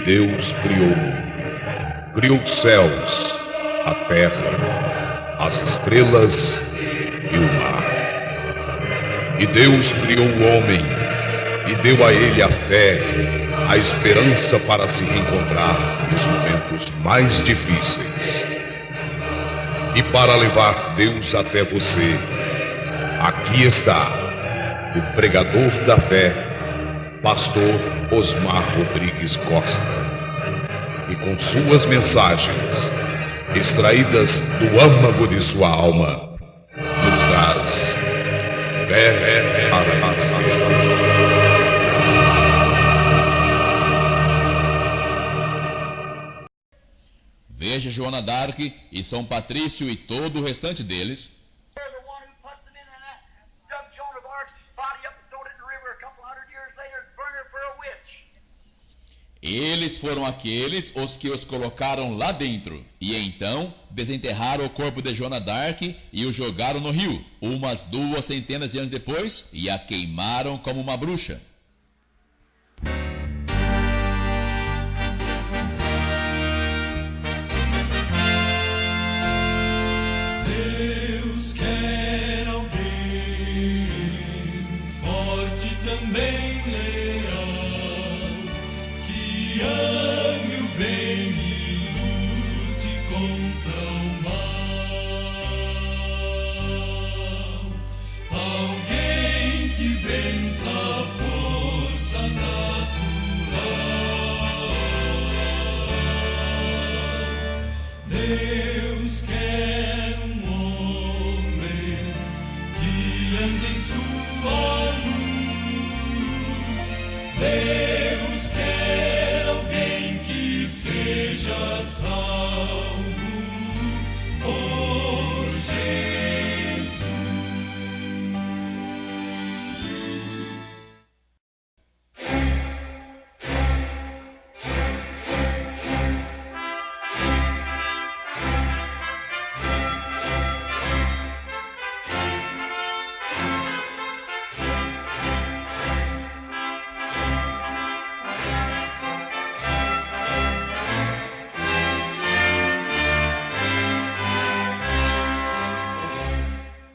Deus criou os céus, a terra, as estrelas e o mar. E Deus criou o homem e deu a ele a fé, a esperança para se reencontrar nos momentos mais difíceis. E para levar Deus até você, aqui está o pregador da fé, Pastor Osmar Rodrigues Costa, e com suas mensagens, extraídas do âmago de sua alma, nos traz fé para a nação. Veja Joana d'Arc e São Patrício e todo o restante deles. Eles foram aqueles os que os colocaram lá dentro, e então desenterraram o corpo de Joana d'Arc e o jogaram no rio, umas 2 centenas de anos depois, e a queimaram como uma bruxa. Deus quer alguém forte também, ame o bem e lute contra o mal. Alguém que vença a força natural. Deus quer um homem que ande em sua luz. Deus quer seja salvo por Jesus.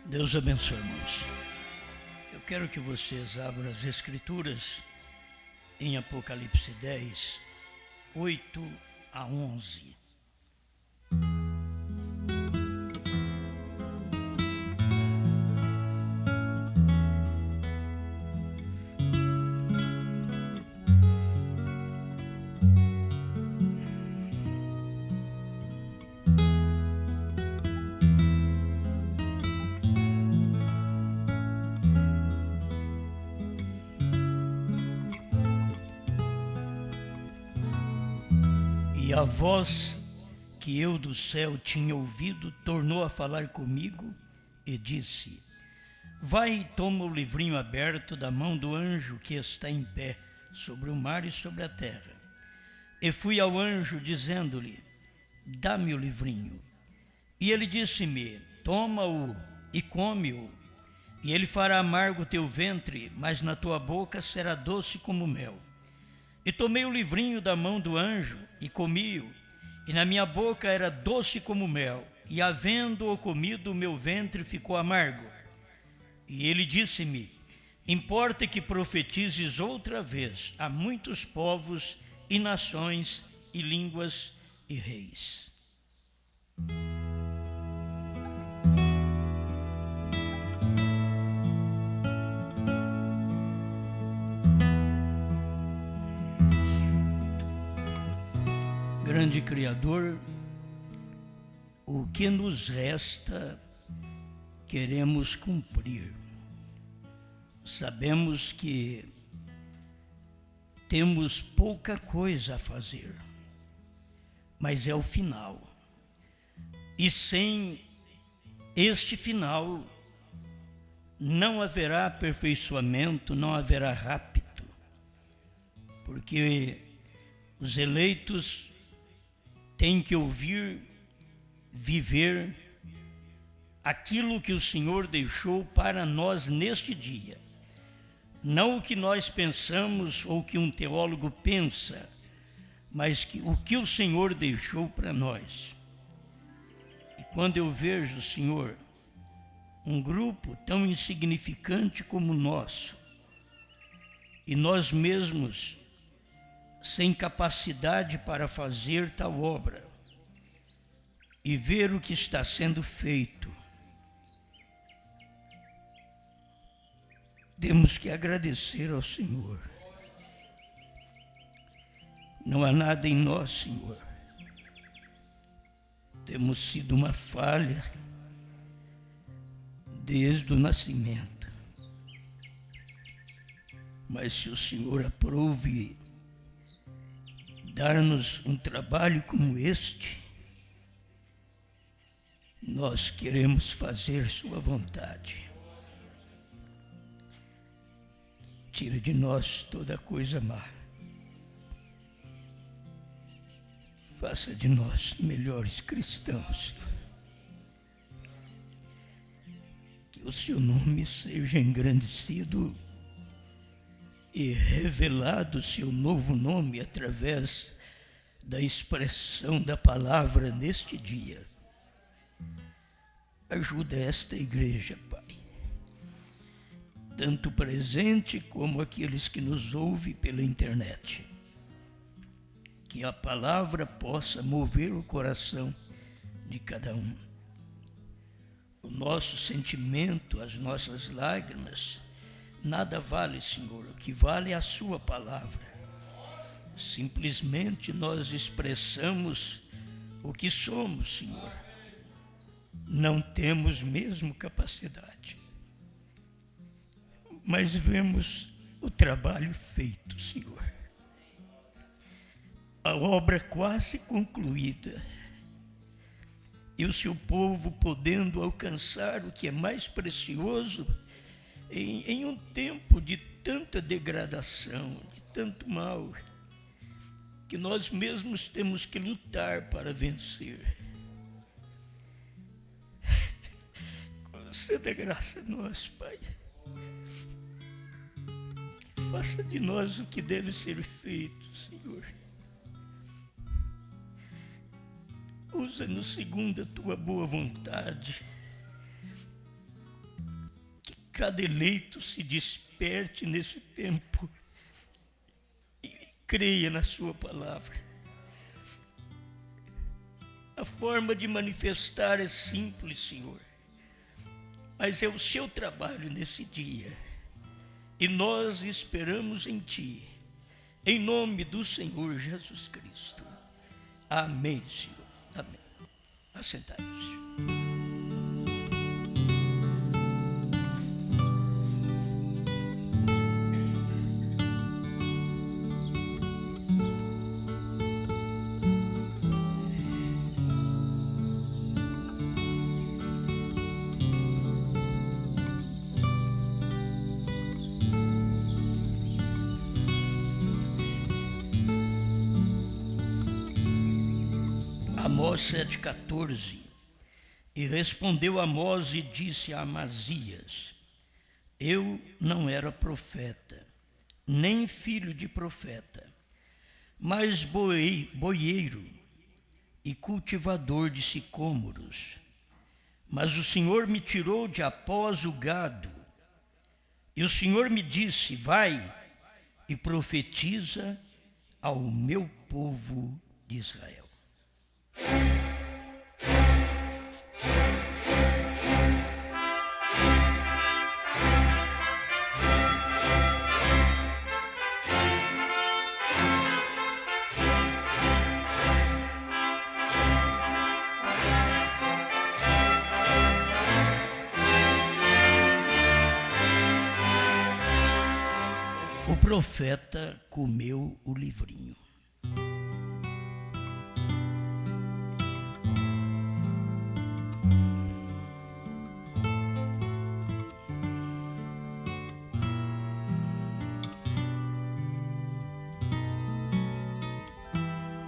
Deus abençoe, irmãos. Eu quero que vocês abram as Escrituras em Apocalipse 10, 8 a 11. E a voz que eu do céu tinha ouvido tornou a falar comigo e disse: vai e toma o livrinho aberto da mão do anjo que está em pé sobre o mar e sobre a terra. E fui ao anjo dizendo-lhe: dá-me o livrinho. E ele disse-me: toma-o e come-o, e ele fará amargo o teu ventre, mas na tua boca será doce como mel. E tomei o livrinho da mão do anjo e comi-o, e na minha boca era doce como mel, e havendo-o comido, o meu ventre ficou amargo. E ele disse-me: importa que profetizes outra vez a muitos povos e nações e línguas e reis. Grande Criador, o que nos resta queremos cumprir. Sabemos que temos pouca coisa a fazer, mas é o final. E sem este final não haverá aperfeiçoamento, não haverá rapto, porque os eleitos têm que ouvir, viver aquilo que o Senhor deixou para nós neste dia. Não o que nós pensamos ou que um teólogo pensa, mas o que o Senhor deixou para nós. E quando eu vejo, Senhor, um grupo tão insignificante como o nosso, e nós mesmos sem capacidade para fazer tal obra, e ver o que está sendo feito, temos que agradecer ao Senhor. Não há nada em nós, Senhor. Temos sido uma falha desde o nascimento. Mas se o Senhor aprove dar-nos um trabalho como este, nós queremos fazer sua vontade. Tira de nós toda coisa má. Faça de nós melhores cristãos. Que o seu nome seja engrandecido e revelado o seu novo nome através da expressão da palavra neste dia. Ajuda esta igreja, Pai, tanto presente como aqueles que nos ouvem pela internet. Que a palavra possa mover o coração de cada um. O nosso sentimento, as nossas lágrimas, nada vale, Senhor. O que vale é a sua palavra. Simplesmente nós expressamos o que somos, Senhor. Não temos mesmo capacidade, mas vemos o trabalho feito, Senhor. A obra quase concluída, e o seu povo podendo alcançar o que é mais precioso em um tempo de tanta degradação, de tanto mal, que nós mesmos temos que lutar para vencer. Conceda graça a nós, Pai. Faça de nós o que deve ser feito, Senhor. Usa-nos segundo a tua boa vontade. Que cada eleito se desperte nesse tempo e creia na sua palavra. A forma de manifestar é simples, Senhor, mas é o seu trabalho nesse dia. E nós esperamos em Ti, em nome do Senhor Jesus Cristo. Amém, Senhor. Amém. Assentai-vos. Amós 7,14. E respondeu Amós e disse a Amazias: eu não era profeta, nem filho de profeta, mas boieiro e cultivador de sicômoros. Mas o Senhor me tirou de após o gado, e o Senhor me disse: vai e profetiza ao meu povo de Israel. O profeta comeu o livrinho.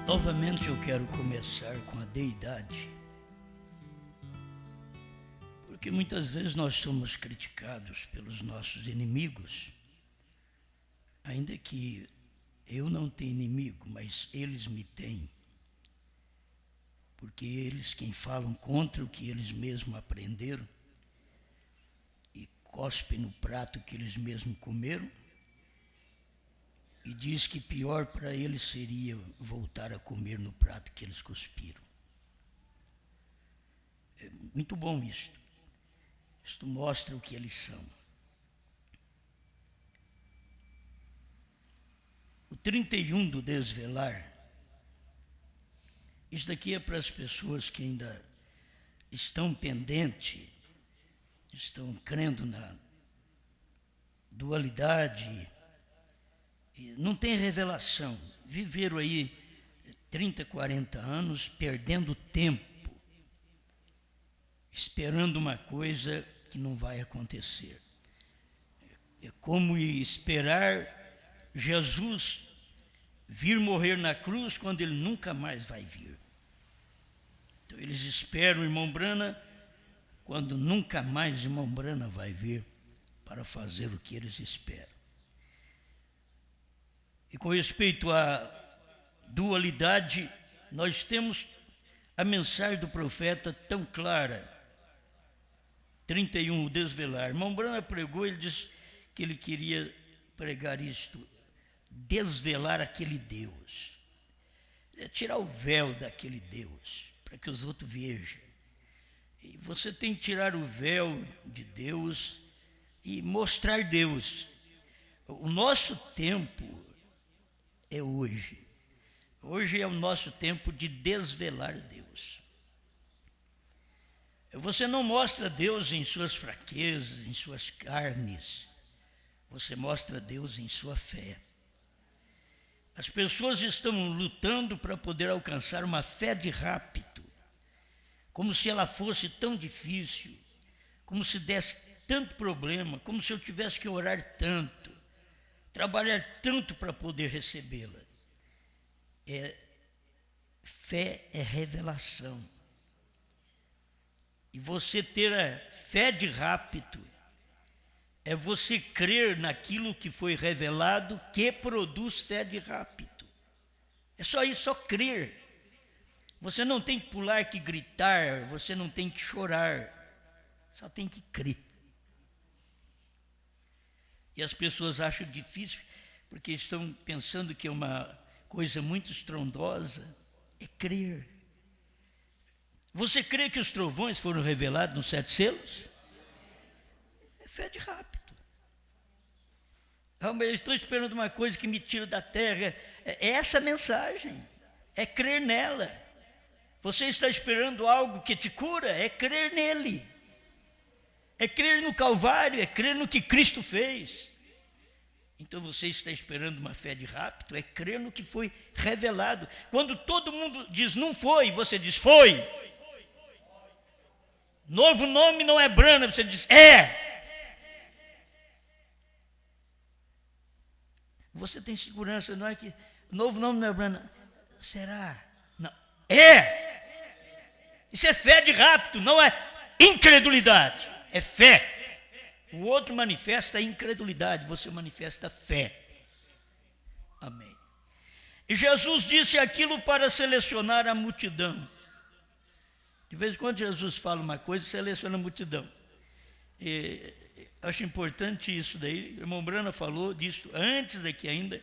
Novamente eu quero começar com a deidade, porque muitas vezes nós somos criticados pelos nossos inimigos, ainda que Eu não tenho inimigo, mas eles me têm. Porque eles, quem falam contra o que eles mesmos aprenderam, e cospem no prato que eles mesmos comeram, e diz que pior para eles seria voltar a comer no prato que eles cuspiram. É muito bom isto. Isto mostra o que eles são. O 31 do desvelar, isso daqui é para as pessoas que ainda estão pendentes, estão crendo na dualidade, não tem revelação, viveram aí 30, 40 anos perdendo tempo, esperando uma coisa que não vai acontecer. É como esperar Jesus vir morrer na cruz quando ele nunca mais vai vir. Então eles esperam o irmão Brana quando nunca mais o irmão Brana vai vir para fazer o que eles esperam. E com respeito à dualidade, nós temos a mensagem do profeta tão clara. 31, o desvelar. Irmão Brana pregou, ele disse que ele queria pregar isto, desvelar aquele Deus. É tirar o véu daquele Deus, para que os outros vejam. E você tem que tirar o véu de Deus e mostrar Deus. O nosso tempo é hoje. Hoje é o nosso tempo de desvelar Deus. Você não mostra Deus em suas fraquezas, em suas carnes. Você mostra Deus em sua fé. As pessoas estão lutando para poder alcançar uma fé de rápido, como se ela fosse tão difícil, como se desse tanto problema, como se eu tivesse que orar tanto, trabalhar tanto para poder recebê-la. Fé é revelação. E você ter a fé de rápido é você crer naquilo que foi revelado que produz fé de rápido. É só isso, só crer. Você não tem que pular, que gritar, você não tem que chorar, só tem que crer. E as pessoas acham difícil, porque estão pensando que é uma coisa muito estrondosa, é crer. Você crê que os trovões foram revelados nos 7 selos? É fé de rápido. Eu estou esperando uma coisa que me tira da terra. É essa mensagem, é crer nela. Você está esperando algo que te cura? É crer nele. É crer no Calvário, é crer no que Cristo fez. Então você está esperando uma fé de rápido, é crer no que foi revelado. Quando todo mundo diz não foi, você diz foi. Novo nome não é Brana, você diz é. Você tem segurança, não é que novo nome não é Brana. Será? Não. É. Isso é fé de rápido, não é incredulidade, é fé. O outro manifesta a incredulidade, você manifesta a fé. Amém. E Jesus disse aquilo para selecionar a multidão. De vez em quando Jesus fala uma coisa e seleciona a multidão. E acho importante isso daí. O irmão Brana falou disso antes daqui ainda.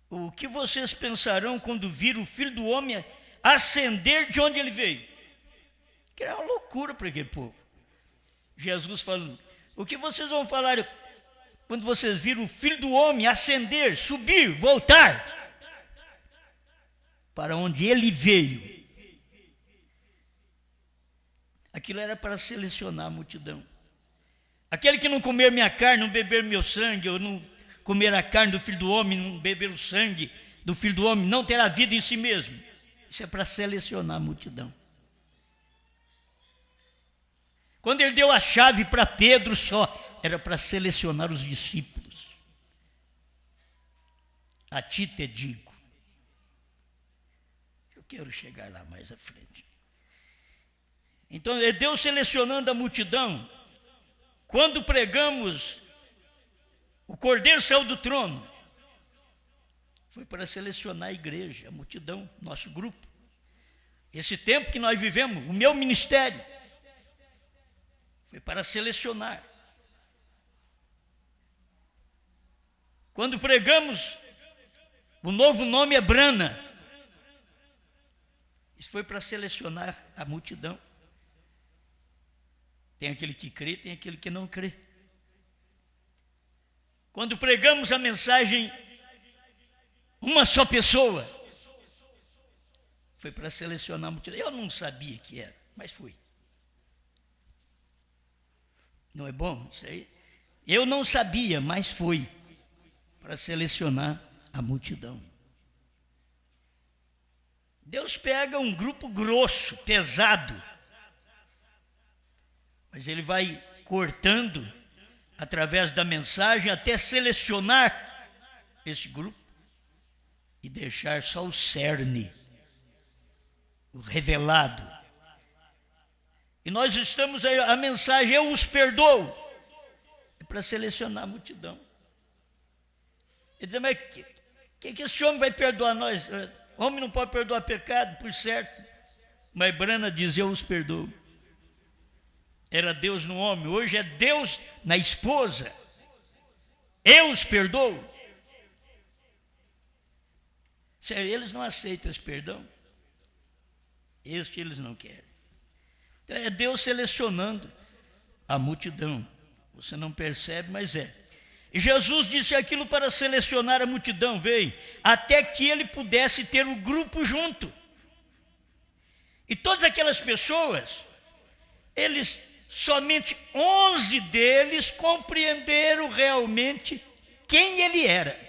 O que vocês pensarão quando viram o Filho do Homem ascender de onde ele veio? Que era uma loucura para aquele povo. Jesus falando, o que vocês vão falar quando vocês viram o Filho do Homem ascender, subir, voltar para onde ele veio? Aquilo era para selecionar a multidão. Aquele que não comer minha carne, não beber meu sangue, ou não comer a carne do Filho do Homem, não beber o sangue do Filho do Homem, não terá vida em si mesmo. Isso é para selecionar a multidão. Quando ele deu a chave para Pedro só, era para selecionar os discípulos. A ti te digo. Eu quero chegar lá mais à frente. Então, é Deus selecionando a multidão. Quando pregamos, o Cordeiro saiu do trono. foi para selecionar a igreja, a multidão, nosso grupo. Esse tempo que nós vivemos, o meu ministério, foi para selecionar. Quando pregamos, o novo nome é Brana. Isso foi para selecionar a multidão. Tem aquele que crê, tem aquele que não crê. Quando pregamos a mensagem, uma só pessoa, foi para selecionar a multidão. Eu não sabia que era, mas fui. Não é bom isso aí? Eu não sabia, mas fui para selecionar a multidão. Deus pega um grupo grosso, pesado, mas Ele vai cortando através da mensagem até selecionar esse grupo e deixar só o cerne, o revelado. E nós estamos aí, a mensagem, eu os perdoo, é para selecionar a multidão. Ele diz, mas que esse homem vai perdoar nós? O homem não pode perdoar pecado, por certo. Mas Brana diz, eu os perdoo. Era Deus no homem, hoje é Deus na esposa. Eu os perdoo. Eles não aceitam esse perdão. Este eles não querem. Então é Deus selecionando a multidão. Você não percebe, mas é. E Jesus disse aquilo para selecionar a multidão, veio, até que ele pudesse ter o grupo junto. E todas aquelas pessoas, somente 11 deles compreenderam realmente quem ele era.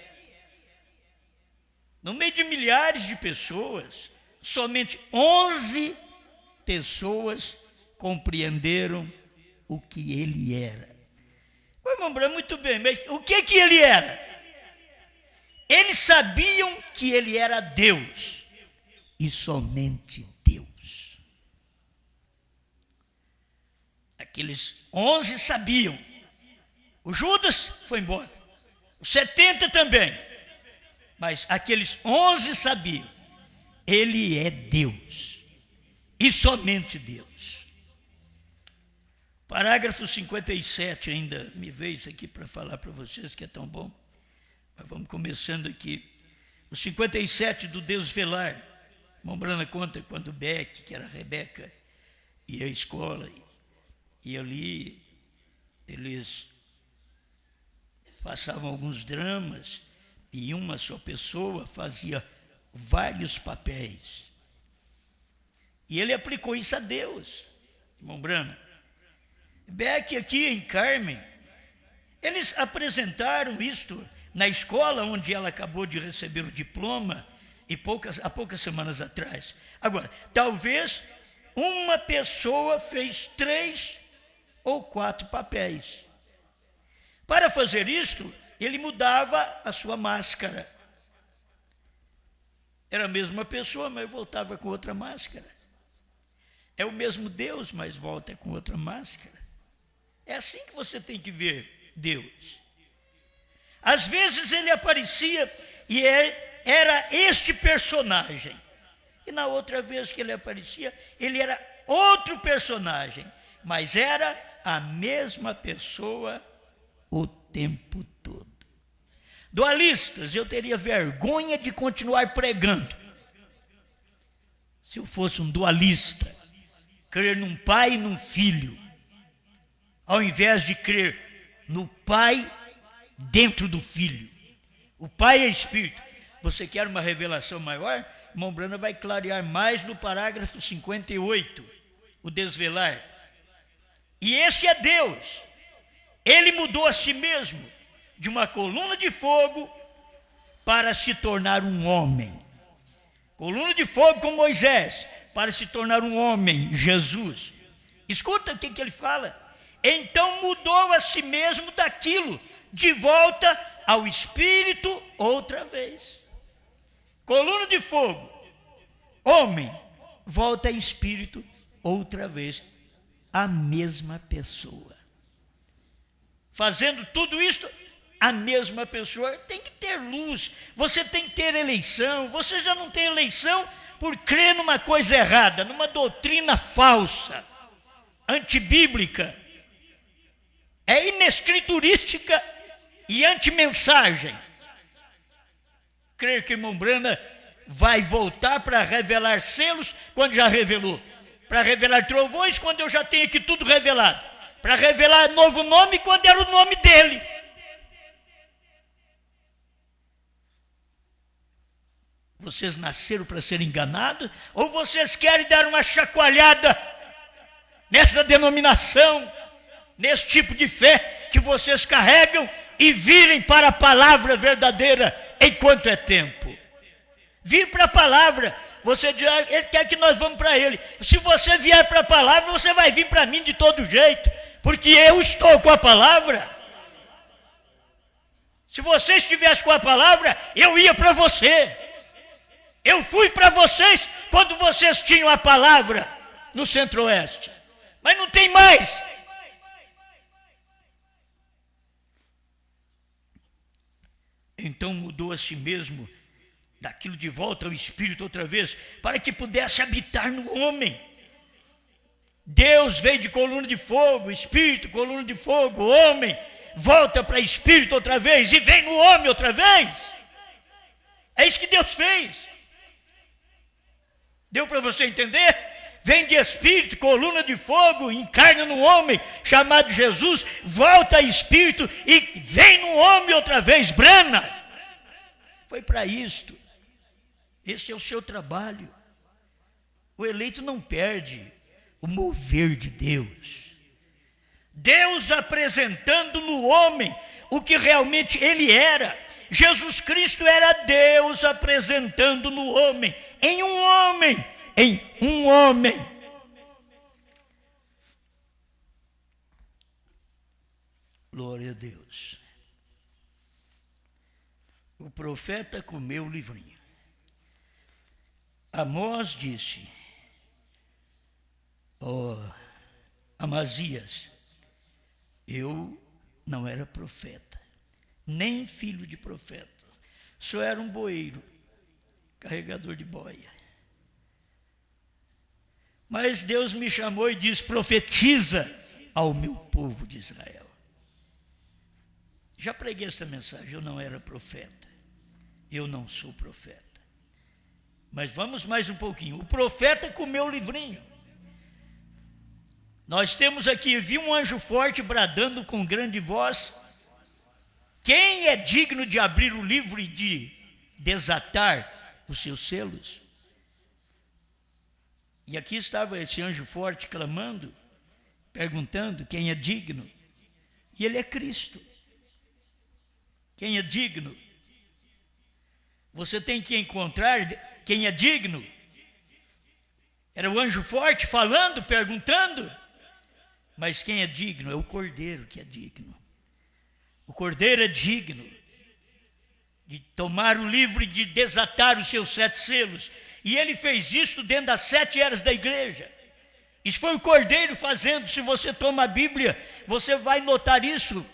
No meio de milhares de pessoas, somente 11 pessoas compreenderam o que ele era. Irmão Branco, muito bem, mas o que ele era? Eles sabiam que ele era Deus, e somente Deus. Aqueles 11 sabiam. O Judas foi embora, os 70 também, mas aqueles 11 sabiam, ele é Deus, e somente Deus. Parágrafo 57 ainda me veio isso aqui para falar para vocês, que é tão bom. Mas vamos começando aqui. O 57 do Desvelar. Mombrana conta quando Beck, que era a Rebeca, ia à escola, e ali eles passavam alguns dramas, e uma só pessoa fazia vários papéis. E ele aplicou isso a Deus, Mombrana. Beck aqui em Carmen, eles apresentaram isto na escola onde ela acabou de receber o diploma há poucas semanas atrás. Agora, talvez uma pessoa fez 3 ou 4 papéis. Para fazer isto, ele mudava a sua máscara. Era a mesma pessoa, mas voltava com outra máscara. É o mesmo Deus, mas volta com outra máscara. É assim que você tem que ver Deus. Às vezes ele aparecia e era este personagem. E na outra vez que ele aparecia, ele era outro personagem. Mas era a mesma pessoa o tempo todo. Dualistas, eu teria vergonha de continuar pregando. Se eu fosse um dualista, crer num pai e num filho, ao invés de crer no Pai dentro do Filho. O Pai é Espírito. Você quer uma revelação maior? Irmão Brana vai clarear mais no parágrafo 58, o Desvelar. E esse é Deus. Ele mudou a si mesmo de uma coluna de fogo para se tornar um homem. Coluna de fogo com Moisés, para se tornar um homem, Jesus. Escuta o que ele fala. Então mudou a si mesmo daquilo, de volta ao Espírito outra vez. Coluna de fogo, homem, volta a Espírito outra vez, a mesma pessoa. Fazendo tudo isto a mesma pessoa. Tem que ter luz, você tem que ter eleição. Você já não tem eleição por crer numa coisa errada, numa doutrina falsa, antibíblica, é inescriturística e antimensagem. Crer que irmão Brana vai voltar para revelar selos quando já revelou, para revelar trovões quando eu já tenho aqui tudo revelado, para revelar novo nome quando era o nome dele. Vocês nasceram para ser enganados? Ou vocês querem dar uma chacoalhada nessa denominação, nesse tipo de fé que vocês carregam e virem para a palavra verdadeira enquanto é tempo? Vir para a palavra. Você diz, ele quer que nós vamos para ele. Se você vier para a palavra, você vai vir para mim de todo jeito, porque eu estou com a palavra. Se você estivesse com a palavra, eu ia para você. Eu fui para vocês quando vocês tinham a palavra no Centro-Oeste, mas não tem mais. Então mudou a si mesmo, daquilo de volta ao Espírito outra vez, para que pudesse habitar no homem. Deus veio de coluna de fogo, Espírito, coluna de fogo, homem, volta para Espírito outra vez e vem no homem outra vez. É isso que Deus fez. Deu para você entender? Vem de Espírito, coluna de fogo, encarna no homem, chamado Jesus, volta a Espírito e vem no homem outra vez, Brana. Foi para isto. Esse é o seu trabalho. O eleito não perde o mover de Deus. Deus apresentando no homem o que realmente ele era. Jesus Cristo era Deus apresentando no homem, em um homem. Glória a Deus. O profeta comeu o livrinho. Amós disse, Amazias, eu não era profeta, nem filho de profeta, só era um boeiro, carregador de boia. Mas Deus me chamou e disse, profetiza ao meu povo de Israel. Já preguei essa mensagem, eu não era profeta, eu não sou profeta. Mas vamos mais um pouquinho. O profeta comeu o livrinho. Nós temos aqui, vi um anjo forte bradando com grande voz, quem é digno de abrir o livro e de desatar os seus selos? E aqui estava esse anjo forte clamando, perguntando quem é digno. E ele é Cristo. Quem é digno? Você tem que encontrar quem é digno. Era o anjo forte falando, perguntando. Mas quem é digno? É o Cordeiro que é digno. O Cordeiro é digno de tomar o livro e de desatar os seus 7 selos. E ele fez isso dentro das 7 eras da igreja. Isso foi o Cordeiro fazendo. Se você toma a Bíblia, você vai notar isso.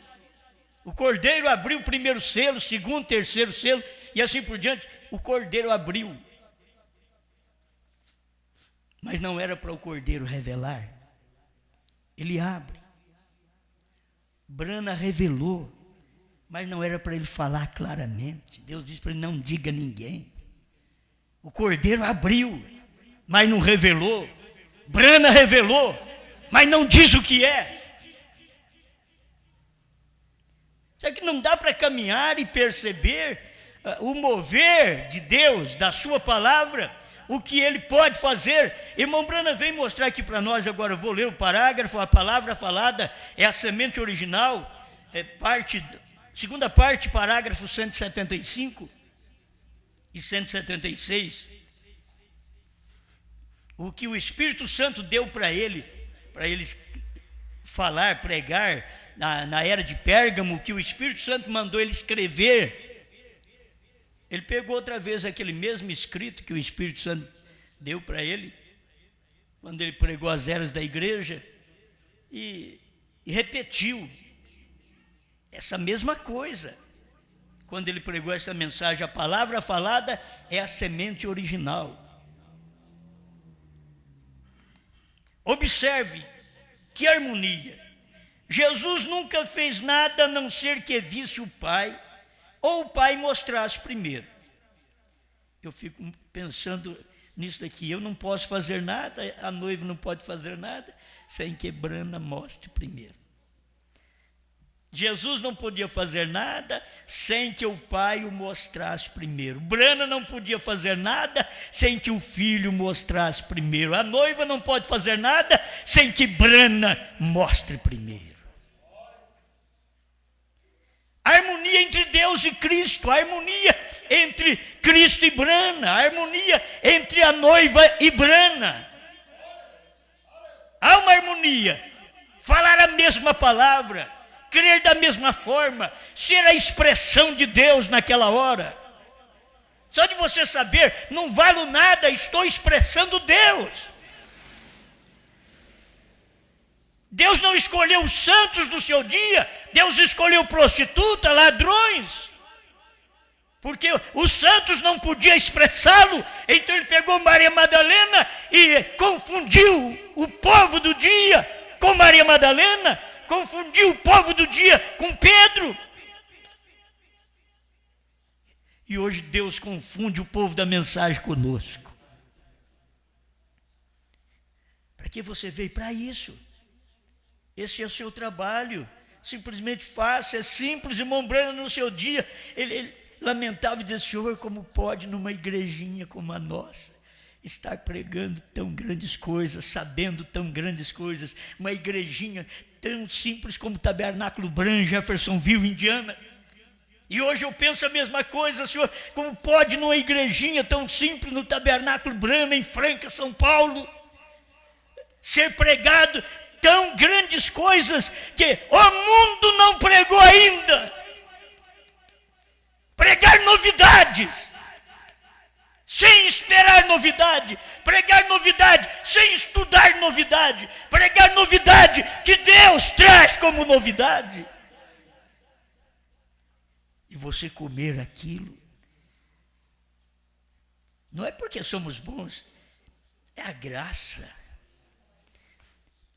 O Cordeiro abriu o primeiro selo, segundo, terceiro selo, e assim por diante. O Cordeiro abriu. Mas não era para o Cordeiro revelar. Ele abre. Brana revelou, mas não era para ele falar claramente. Deus disse para ele, não diga a ninguém. O Cordeiro abriu, mas não revelou. Brana revelou, mas não diz o que é. Só que não dá para caminhar e perceber o mover de Deus, da sua palavra, o que ele pode fazer. Irmão Brana vem mostrar aqui para nós agora, eu vou ler o parágrafo, a palavra falada é a semente original, segunda parte, parágrafo 175 e 176. O que o Espírito Santo deu para eles falar, pregar, na era de Pérgamo, que o Espírito Santo mandou ele escrever. Ele pegou outra vez aquele mesmo escrito que o Espírito Santo deu para ele, quando ele pregou as eras da igreja, e repetiu. essa mesma coisa. Quando ele pregou essa mensagem, a palavra falada é a semente original. Observe que harmonia. Jesus nunca fez nada a não ser que visse o Pai, ou o Pai mostrasse primeiro. Eu fico pensando nisso daqui. Eu não posso fazer nada, a noiva não pode fazer nada, sem que Brana mostre primeiro. Jesus não podia fazer nada sem que o Pai o mostrasse primeiro. Brana não podia fazer nada sem que o Filho mostrasse primeiro. A noiva não pode fazer nada sem que Brana mostre primeiro. A harmonia entre Deus e Cristo, a harmonia entre Cristo e Brana, a harmonia entre a noiva e Brana. Há uma harmonia, falar a mesma palavra, crer da mesma forma, ser a expressão de Deus naquela hora. Só de você saber, não valo nada, estou expressando Deus. Deus não escolheu os santos do seu dia, Deus escolheu prostitutas, ladrões. Porque os santos não podiam expressá-lo, então ele pegou Maria Madalena e confundiu o povo do dia com Maria Madalena, confundiu o povo do dia com Pedro. E hoje Deus confunde o povo da mensagem conosco. Para que você veio? Para isso. Esse é o seu trabalho. Simplesmente faça, é simples. Irmão Brana, no seu dia, ele lamentava e dizia: Senhor, como pode numa igrejinha como a nossa estar pregando tão grandes coisas, sabendo tão grandes coisas, uma igrejinha tão simples como o Tabernáculo Branco, Jeffersonville, Indiana. E hoje eu penso a mesma coisa, Senhor, como pode numa igrejinha tão simples no Tabernáculo Branco, em Franca, São Paulo, ser pregado tão grandes coisas que o mundo não pregou ainda. Pregar novidades, sem esperar novidade, pregar novidade, sem estudar novidade, pregar novidade que Deus traz como novidade. E você comer aquilo, não é porque somos bons, é a graça.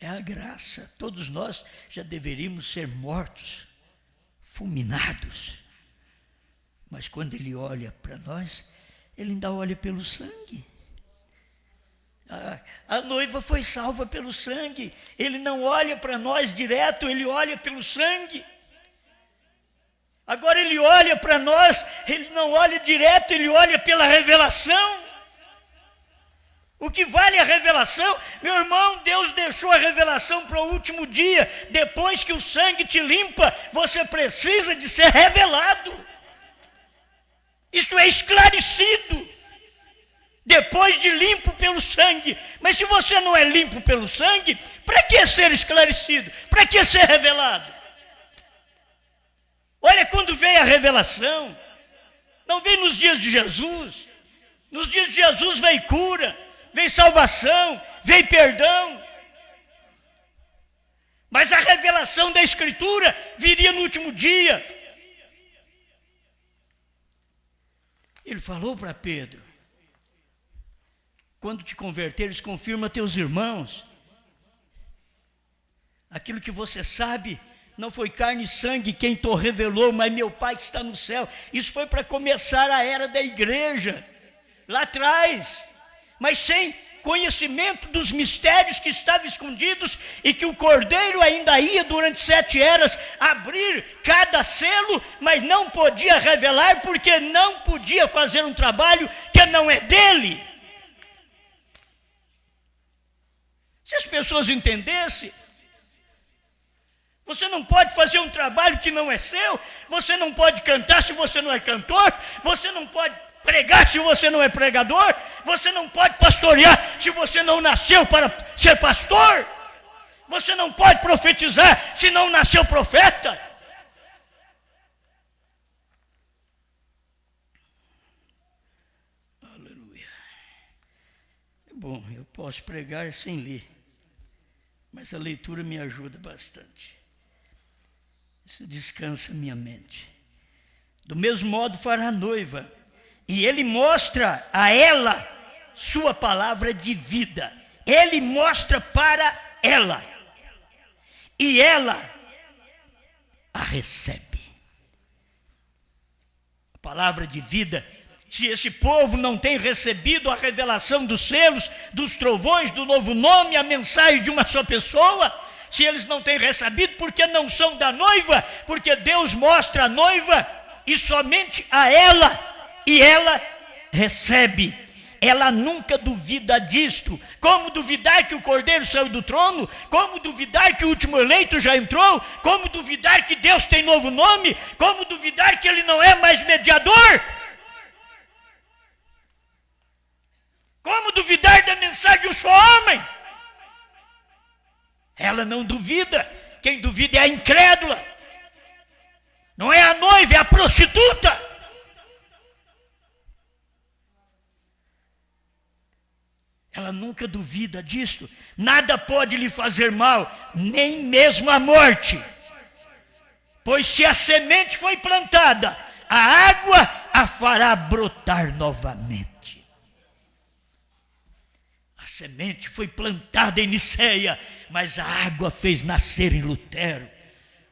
É a graça. Todos nós já deveríamos ser mortos, fulminados. Mas quando Ele olha para nós, Ele ainda olha pelo sangue. A noiva foi salva pelo sangue. Ele não olha para nós direto, Ele olha pelo sangue. Agora Ele olha para nós, Ele não olha direto, Ele olha pela revelação. O que vale a revelação? Meu irmão, Deus deixou a revelação para o último dia. Depois que o sangue te limpa, você precisa de ser revelado. Isto é esclarecido. Depois de limpo pelo sangue. Mas se você não é limpo pelo sangue, para que ser esclarecido? Para que ser revelado? Olha quando veio a revelação. Não veio nos dias de Jesus. Nos dias de Jesus veio cura, veio salvação, veio perdão. Mas a revelação da Escritura viria no último dia. Ele falou para Pedro: quando te converteres, confirma teus irmãos. Aquilo que você sabe, não foi carne e sangue quem te revelou, mas meu Pai que está no céu. Isso foi para começar a era da igreja, lá atrás. Mas sem conhecimento dos mistérios que estavam escondidos e que o Cordeiro ainda ia durante 7 eras abrir cada selo, mas não podia revelar porque não podia fazer um trabalho que não é dele. Se as pessoas entendessem, você não pode fazer um trabalho que não é seu, você não pode cantar se você não é cantor, você não pode pregar se você não é pregador, você não pode pastorear se você não nasceu para ser pastor, você não pode profetizar se não nasceu profeta. Aleluia. É bom, eu posso pregar sem ler, mas a leitura me ajuda bastante. Isso descansa minha mente. Do mesmo modo fará a noiva. E ele mostra a ela sua palavra de vida. Ele mostra para ela. E ela a recebe. A palavra de vida. Se esse povo não tem recebido a revelação dos selos, dos trovões, do novo nome, a mensagem de uma só pessoa, se eles não têm recebido, porque não são da noiva, porque Deus mostra a noiva e somente a ela, e ela recebe. Ela nunca duvida disto. Como duvidar que o Cordeiro saiu do trono? Como duvidar que o último eleito já entrou? Como duvidar que Deus tem novo nome? Como duvidar que Ele não é mais mediador? Como duvidar da mensagem de um só homem? Ela não duvida. Quem duvida é a incrédula. Não é a noiva, é a prostituta. Ela nunca duvida disso. Nada pode lhe fazer mal, nem mesmo a morte. Pois se a semente foi plantada, a água a fará brotar novamente. A semente foi plantada em Niceia, mas a água fez nascer em Lutero.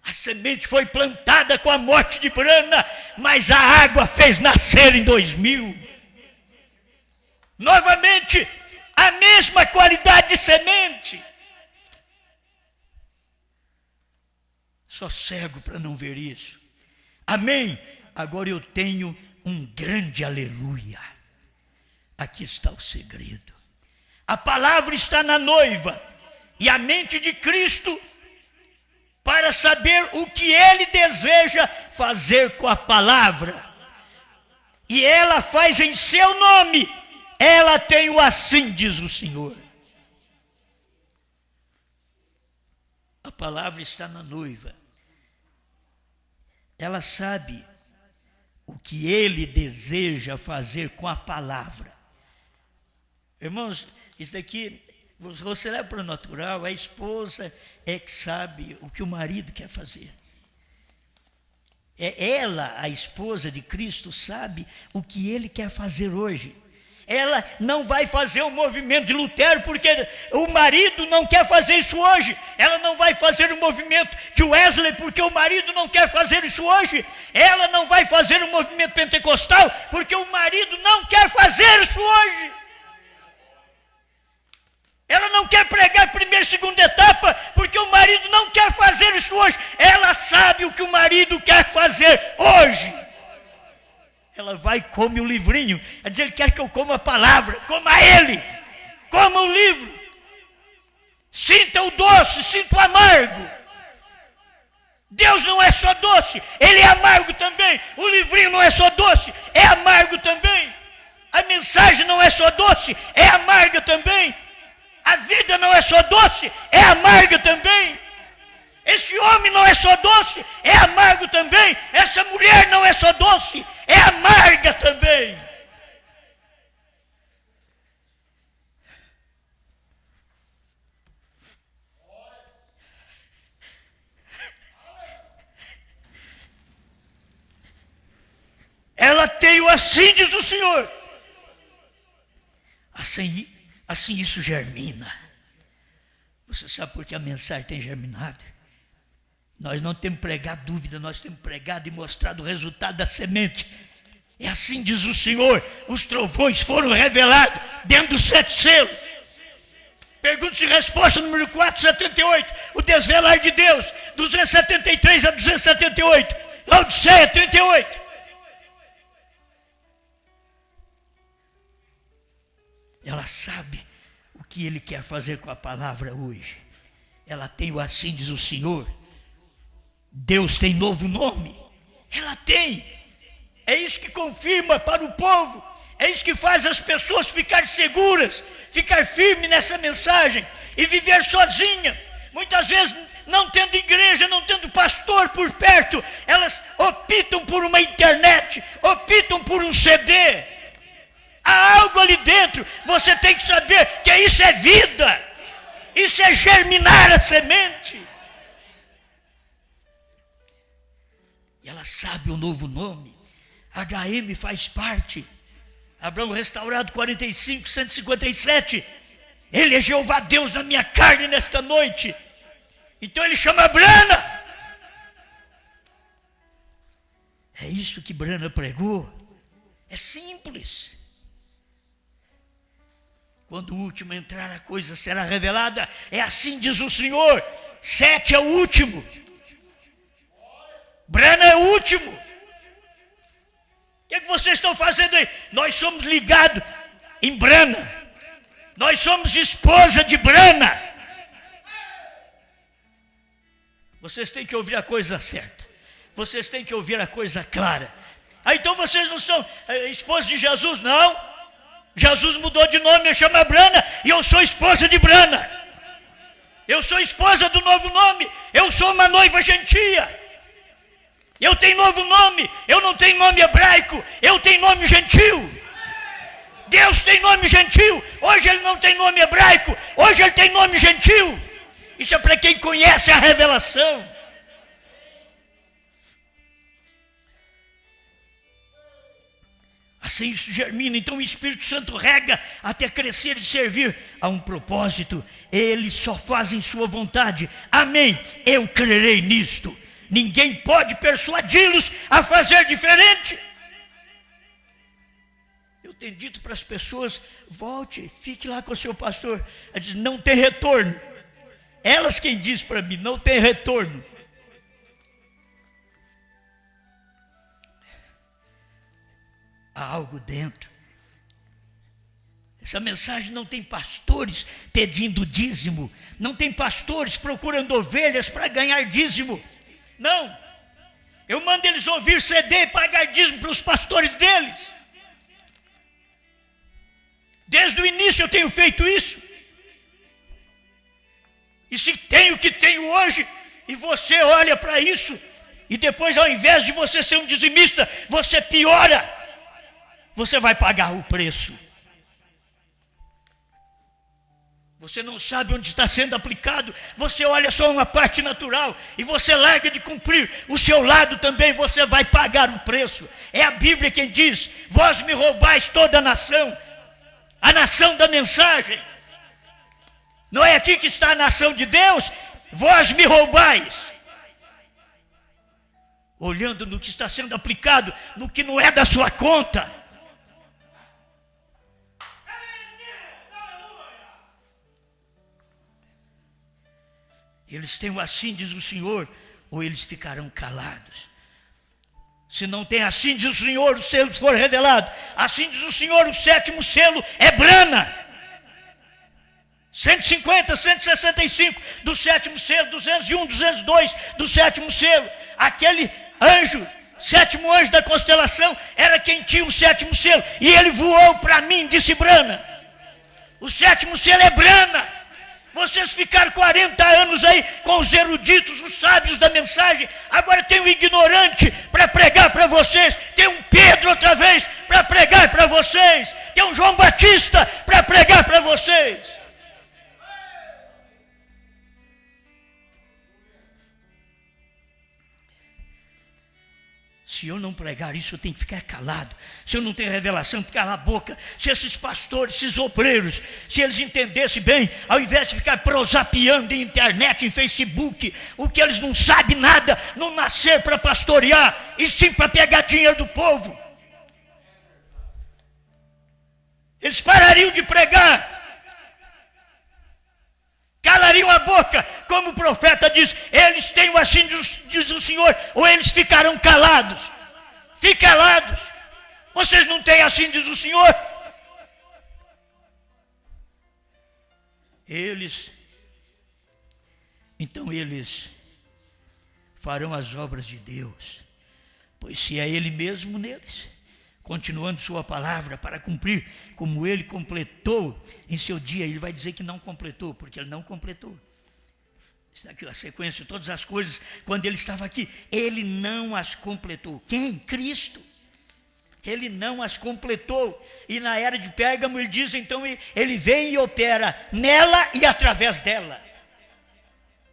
A semente foi plantada com a morte de Brana, mas a água fez nascer em 2000. Novamente, a mesma qualidade de semente. Só cego para não ver isso. Amém? Agora eu tenho um grande aleluia. Aqui está o segredo. A palavra está na noiva e a mente de Cristo para saber o que Ele deseja fazer com a palavra. E ela faz em seu nome. Ela tem o assim diz o Senhor. A palavra está na noiva. Ela sabe o que Ele deseja fazer com a palavra. Irmãos, isso daqui, você leva para o natural, a esposa é que sabe o que o marido quer fazer. Ela, a esposa de Cristo, sabe o que Ele quer fazer hoje. Ela não vai fazer o movimento de Lutero, porque o marido não quer fazer isso hoje. Ela não vai fazer o movimento de Wesley, porque o marido não quer fazer isso hoje. Ela não vai fazer o movimento pentecostal, porque o marido não quer fazer isso hoje. Ela não quer pregar primeira e segunda etapa, porque o marido não quer fazer isso hoje. Ela sabe o que o marido quer fazer hoje. Ela vai e come o livrinho. Quer dizer, Ele quer que eu coma a palavra, coma Ele, coma o livro. Sinta o doce, sinta o amargo. Deus não é só doce, Ele é amargo também. O livrinho não é só doce, é amargo também. A mensagem não é só doce, é amarga também. A vida não é só doce, é amarga também. Esse homem não é só doce, é amargo também. Essa mulher não é só doce, é amarga também. Ela tem o assim diz o Senhor. Assim isso germina. Você sabe por que a mensagem tem germinado? Nós não temos pregado dúvida, nós temos pregado e mostrado o resultado da semente. É assim diz o Senhor, os trovões foram revelados dentro dos 7 selos. Pergunta e resposta número 478, o desvelar de Deus, 273 a 278, Laodiceia 38. Ela sabe o que Ele quer fazer com a palavra hoje. Ela tem o assim diz o Senhor. Deus tem novo nome. Ela tem. É isso que confirma para o povo. É isso que faz as pessoas ficar seguras, ficar firmes nessa mensagem e viver sozinha. Muitas vezes não tendo igreja, não tendo pastor por perto, elas optam por uma internet, optam por um CD. Há algo ali dentro. Você tem que saber que isso é vida. Isso é germinar a semente. ela sabe o novo nome. HM faz parte. Abraão restaurado 45, 157. Ele é Jeová Deus na minha carne nesta noite. Então ele chama Brana. É isso que Brana pregou. É simples. Quando o último entrar, a coisa será revelada. É assim diz o Senhor. 7 é o último. Brana é o último. O que vocês estão fazendo aí? Nós somos ligados em Brana. Nós somos esposa de Brana. Vocês têm que ouvir a coisa certa. Vocês têm que ouvir a coisa clara. Então vocês não são esposa de Jesus? Não. Jesus mudou de nome, eu chamo Brana e eu sou esposa de Brana. Eu sou esposa do novo nome. Eu sou uma noiva gentia. Eu tenho novo nome. Eu não tenho nome hebraico. Eu tenho nome gentil. Deus tem nome gentil. Hoje ele não tem nome hebraico. Hoje ele tem nome gentil. Isso é para quem conhece a revelação. Assim isso germina. Então o Espírito Santo rega até crescer e servir a um propósito. Eles só fazem sua vontade. Amém. Eu crerei nisto. Ninguém pode persuadi-los a fazer diferente. Eu tenho dito para as pessoas: volte, fique lá com o seu pastor. Ela diz: não tem retorno. Elas quem diz para mim: não tem retorno. Há algo dentro. Essa mensagem não tem pastores pedindo dízimo. Não tem pastores procurando ovelhas para ganhar dízimo. Não. Eu mando eles ouvir CD e pagar dízimo para os pastores deles. Desde o início eu tenho feito isso. E se tenho o que tenho hoje, e você olha para isso, e depois ao invés de você ser um dizimista, você piora, você vai pagar o preço. Você não sabe onde está sendo aplicado, você olha só uma parte natural, e você larga de cumprir o seu lado também, você vai pagar o preço. É a Bíblia quem diz: vós me roubais toda a nação da mensagem. Não é aqui que está a nação de Deus? Vós me roubais. Olhando no que está sendo aplicado, no que não é da sua conta. Eles têm o assim diz o Senhor, ou eles ficarão calados. Se não tem assim diz o Senhor, o selo for revelado. Assim diz o Senhor, o 7º selo é Brana. 150, 165 do 7º selo, 201, 202 do 7º selo. Aquele anjo, 7º anjo da constelação, era quem tinha o 7º selo. E ele voou para mim, disse Brana. O 7º selo é Brana. Vocês ficaram 40 anos aí com os eruditos, os sábios da mensagem. Agora tem um ignorante para pregar para vocês. Tem um Pedro outra vez para pregar para vocês. Tem um João Batista para pregar para vocês. Se eu não pregar isso, eu tenho que ficar calado. Se eu não tenho revelação, calar a boca. Se esses pastores, esses obreiros, se eles entendessem bem, ao invés de ficar prosapiando em internet, em Facebook, o que eles não sabem nada, não nascer para pastorear, e sim para pegar dinheiro do povo. Eles parariam de pregar. Calariam a boca, como o profeta diz: eles têm o assim diz o Senhor, ou eles ficarão calados. Fiquem calados. Vocês não têm assim diz o Senhor? Então eles farão as obras de Deus, pois se é Ele mesmo neles, continuando sua palavra para cumprir, como ele completou em seu dia. Ele vai dizer que não completou, porque ele não completou. Está aqui a sequência de todas as coisas. Quando ele estava aqui, ele não as completou. Quem? Cristo. Ele não as completou. E na era de Pérgamo ele diz, então ele vem e opera nela e através dela.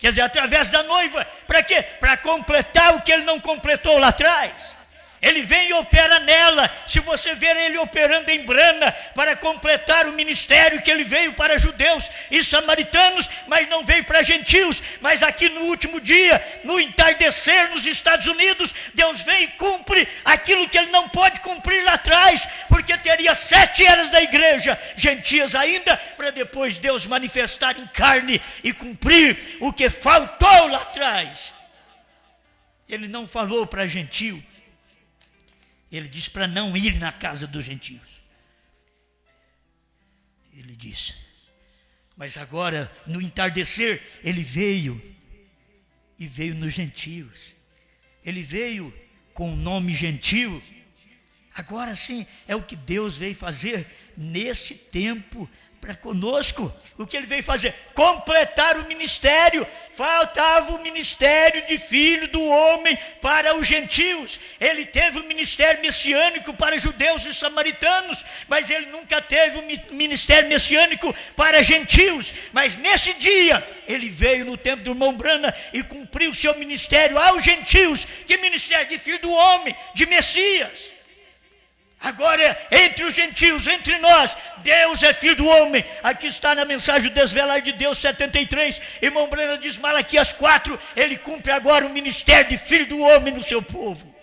Quer dizer, através da noiva. Para quê? Para completar o que ele não completou lá atrás. Ele vem e opera nela. Se você ver ele operando em Brana, para completar o ministério que ele veio para judeus e samaritanos, mas não veio para gentios. Mas aqui no último dia, no entardecer nos Estados Unidos, Deus vem e cumpre aquilo que ele não pode cumprir lá atrás, porque teria 7 eras da igreja, gentias ainda, para depois Deus manifestar em carne e cumprir o que faltou lá atrás. Ele não falou para gentio. Ele disse para não ir na casa dos gentios. Ele disse. Mas agora, no entardecer, ele veio. E veio nos gentios. Ele veio com o nome gentio. Agora sim, é o que Deus veio fazer neste tempo para conosco. O que ele veio fazer? Completar o ministério. Faltava o ministério de filho do homem para os gentios. Ele teve o ministério messiânico para judeus e samaritanos, mas ele nunca teve o ministério messiânico para gentios. Mas nesse dia, ele veio no tempo do irmão Brana e cumpriu o seu ministério aos gentios. Que ministério? De filho do homem, de Messias. Agora, entre os gentios, entre nós, Deus é filho do homem. Aqui está na mensagem o Desvelar de Deus 73. Irmão Breno diz Malaquias 4. Ele cumpre agora o ministério de filho do homem no seu povo.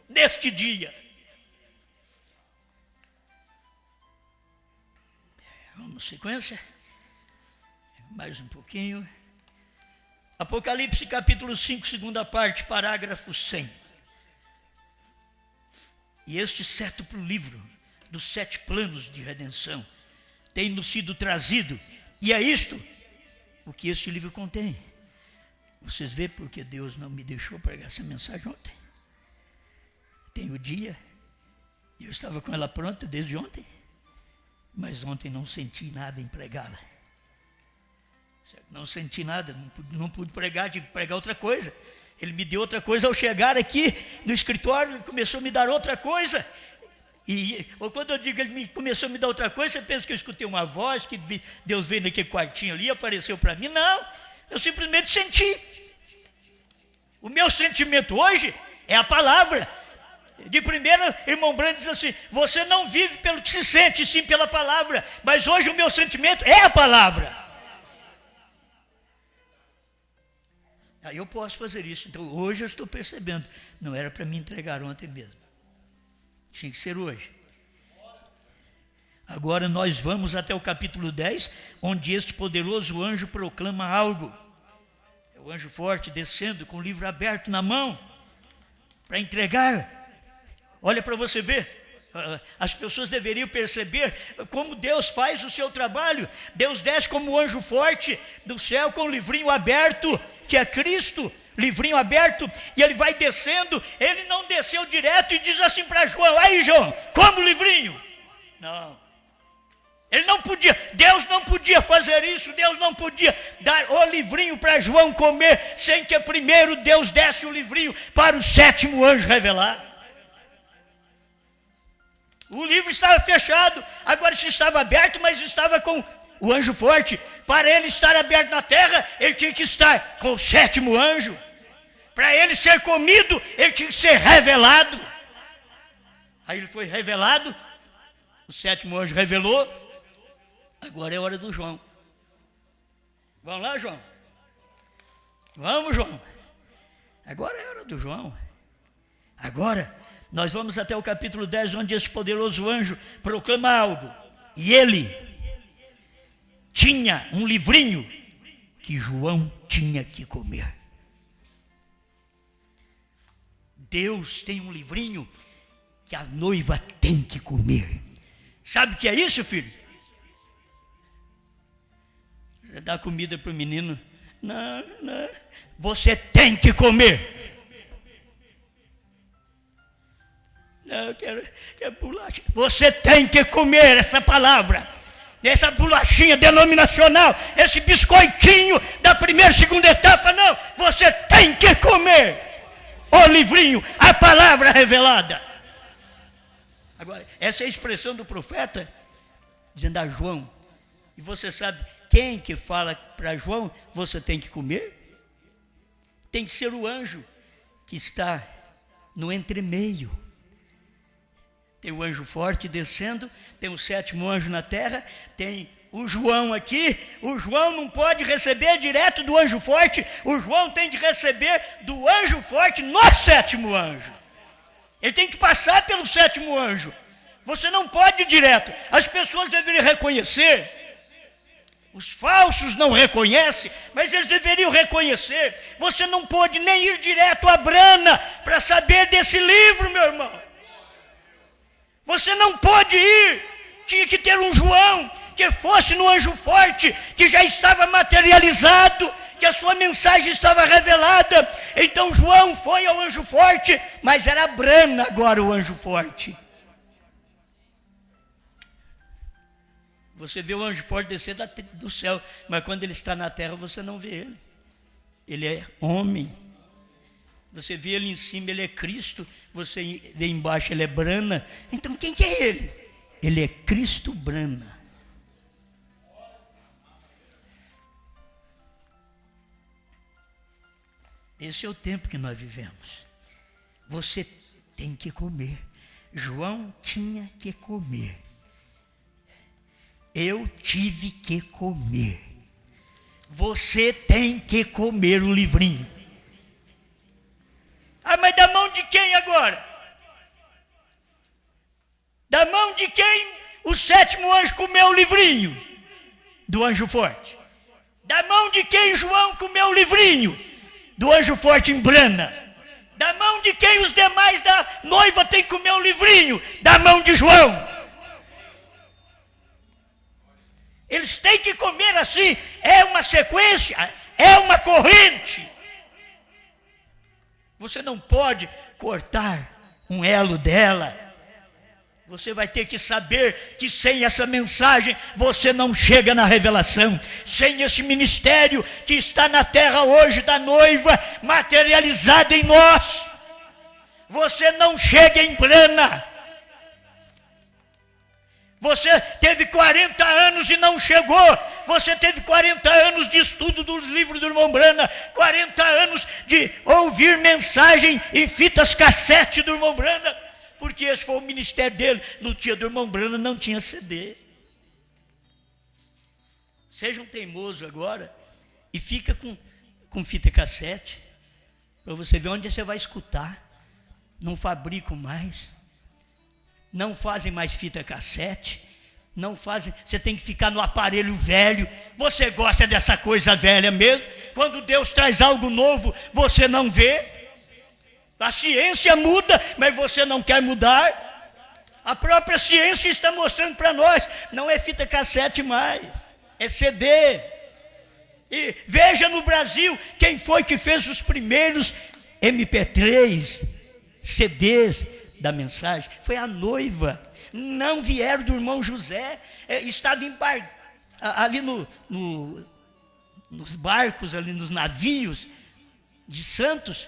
Neste dia. Vamos sequência. Mais um pouquinho. Apocalipse capítulo 5, segunda parte, parágrafo 100. E este sétuplo livro dos 7 planos de redenção tem nos sido trazido. E é isto o que este livro contém. Vocês veem porque Deus não me deixou pregar essa mensagem ontem. Tem o dia, eu estava com ela pronta desde ontem, mas ontem não senti nada em pregá-la. Não senti nada, não pude pregar, tive que pregar outra coisa. Ele me deu outra coisa ao chegar aqui no escritório, ele começou a me dar outra coisa. Ou quando eu digo ele começou a me dar outra coisa, você pensa que eu escutei uma voz, que Deus veio naquele quartinho ali, apareceu para mim. Não, eu simplesmente senti. O meu sentimento hoje é a palavra. De primeira, irmão Brando diz assim, você não vive pelo que se sente, sim pela palavra. Mas hoje o meu sentimento é a palavra. Aí eu posso fazer isso. Então hoje eu estou percebendo. Não era para me entregar ontem mesmo. Tinha que ser hoje. Agora nós vamos até o capítulo 10, onde este poderoso anjo proclama algo. É o anjo forte descendo com o livro aberto na mão para entregar. Olha para você ver. As pessoas deveriam perceber como Deus faz o seu trabalho. Deus desce como um anjo forte do céu com o livrinho aberto, que é Cristo, livrinho aberto, e ele vai descendo. Ele não desceu direto e diz assim para João, aí João, como o livrinho? Não. Ele não podia, Deus não podia fazer isso, Deus não podia dar o livrinho para João comer, sem que primeiro Deus desse o livrinho para o 7º anjo revelar. O livro estava fechado, agora se estava aberto, mas estava com o anjo forte. Para ele estar aberto na terra, ele tinha que estar com o 7º anjo. Para ele ser comido, ele tinha que ser revelado. Aí ele foi revelado, o 7º anjo revelou. Agora é hora do João. Vamos lá, João? Vamos, João. Agora é hora do João. Agora nós vamos até o capítulo 10, onde esse poderoso anjo proclama algo. E ele tinha um livrinho que João tinha que comer. Deus tem um livrinho que a noiva tem que comer. Sabe o que é isso, filho? Você dá comida para o menino. Não, não. Você tem que comer. Não, eu quero bolacha. Você tem que comer essa palavra, essa bolachinha denominacional, esse biscoitinho da primeira e segunda etapa, não. Você tem que comer o livrinho, a palavra revelada. Agora, essa é a expressão do profeta, dizendo a João. E você sabe quem que fala para João, você tem que comer? tem que ser o anjo que está no entremeio. Tem o anjo forte descendo, tem o 7º anjo na terra, tem o João aqui. O João não pode receber direto do anjo forte, o João tem de receber do anjo forte no 7º anjo. Ele tem que passar pelo 7º anjo. Você não pode ir direto. As pessoas deveriam reconhecer. Os falsos não reconhecem, mas eles deveriam reconhecer. Você não pode nem ir direto a Brana para saber desse livro, meu irmão. Você não pode ir. Tinha que ter um João que fosse no anjo forte, que já estava materializado, que a sua mensagem estava revelada. Então João foi ao anjo forte, mas era Brana agora o anjo forte. Você vê o anjo forte descer do céu, mas quando ele está na terra você não vê ele. Ele é homem. Você vê ele em cima, ele é Cristo. Você vê embaixo, ele é Brana. Então quem que é ele? Ele é Cristo Brana. Esse é o tempo que nós vivemos. Você tem que comer. João tinha que comer. Eu tive que comer. Você tem que comer o livrinho. Ah, mas da mão de quem agora? Da mão de quem o 7º anjo comeu o livrinho? Do anjo forte. Da mão de quem João comeu o livrinho? Do anjo forte em Brana. Da mão de quem os demais da noiva têm que comer o livrinho? Da mão de João. Eles têm que comer assim. É uma sequência, é uma corrente. Você não pode cortar um elo dela. Você vai ter que saber que sem essa mensagem você não chega na revelação. Sem esse ministério que está na terra hoje da noiva materializado em nós, você não chega em Brana. Você teve 40 anos e não chegou. Você teve 40 anos de estudo do livro do irmão Brana, 40 anos de ouvir mensagem em fitas cassete do irmão Brana, porque esse foi o ministério dele. No dia do irmão Brana não tinha CD. Seja um teimoso agora e fica com fita cassete, para você ver onde você vai escutar. Não fabricam mais. Não fazem mais fita cassete, não fazem, você tem que ficar no aparelho velho. Você gosta dessa coisa velha mesmo? Quando Deus traz algo novo, você não vê. A ciência muda, mas você não quer mudar. A própria ciência está mostrando para nós, não é fita cassete mais, é CD. E veja no Brasil, quem foi que fez os primeiros MP3, CDs da mensagem? Foi a noiva. Não vieram do irmão José. Estava ali nos barcos, ali nos navios de Santos.